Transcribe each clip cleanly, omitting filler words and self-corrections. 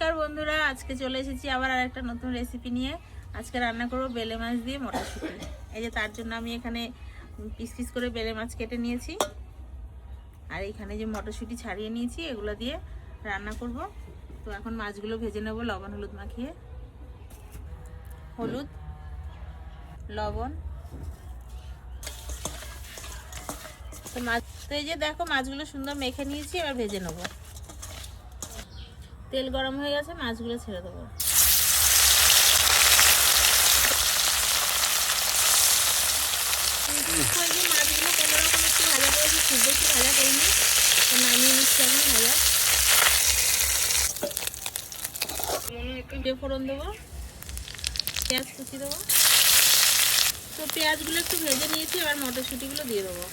নমস্কার বন্ধুরা, আজকে চলে এসেছি আবার আরেকটা নতুন রেসিপি নিয়ে। আজকে রান্না করব বেলে মাছ দিয়ে মটরশুঁটি। এই যে তার জন্য আমি এখানে পিস পিস করে বেলে মাছ কেটে নিয়েছি, আর এখানে যে মটরশুঁটি ছাড়িয়ে নিয়েছি, এগুলো দিয়ে রান্না করব। তো এখন মাছগুলো ভেজে নেব লবণ হলুদ মাখিয়ে। হলুদ, লবণ। তো এই যে দেখো মাছগুলো সুন্দর মেখে নিয়েছি, এবার ভেজে নেব। তেল গরম হয়ে গেছে, মাছগুলো ছেড়ে দেবো। মাছগুলো কোনো রকম একটু ভাজা করেছি, খুব বেশি ভাজা করিনি, তো নামিয়ে নিচ্ছি এখন ভাজা। একটু ফোড়ন দেবো, পেঁয়াজ কুচি দেবো। তো পেঁয়াজগুলো একটু ভেজে নিয়েছি, এবার মটরশুঁটিগুলো দিয়ে দেবো।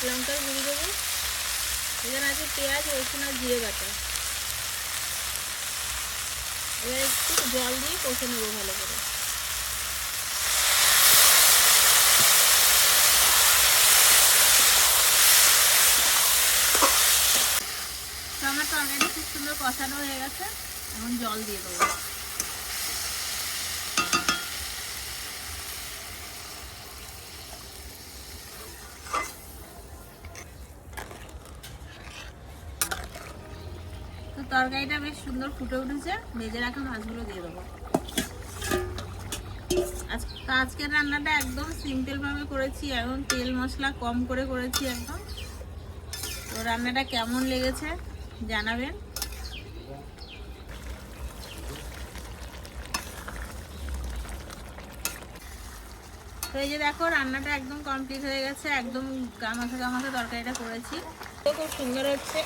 লঙ্কার গুঁড়ি দেবো। এখানে আছে পেঁয়াজ, রসুন আর জিরে বাটা। এবার একটু জল দিয়ে কষে নেবো ভালো করে। তো আমার তরকারিটা খুব সুন্দর কষানো হয়ে গেছে, এখন জল দিয়ে দেবো। তো তরকারিটা বেশ সুন্দর ফুটে উঠেছে, ভেজে রাখা মাছগুলো দিয়ে দেবো। আজকের রান্নাটা একদম সিম্পল ভাবে করেছি, এবং তেল মশলা কম করে করেছি একদম। তো রান্নাটা কেমন লেগেছে জানাবেন। তো এই যে দেখো রান্নাটা একদম কমপ্লিট হয়ে গেছে, একদম গামাখা গামাখা তরকারিটা করেছি। তো খুব সুন্দর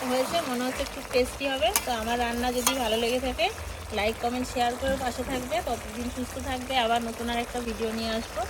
হয়েছে, মনে হচ্ছে খুব টেস্টি হবে। তো আমার রান্না যদি ভালো লেগে থাকে, লাইক কমেন্ট শেয়ার করে পাশে থাকবে। ততদিন সুস্থ থাকবে, আবার নতুন আর একটা ভিডিও নিয়ে আসবো।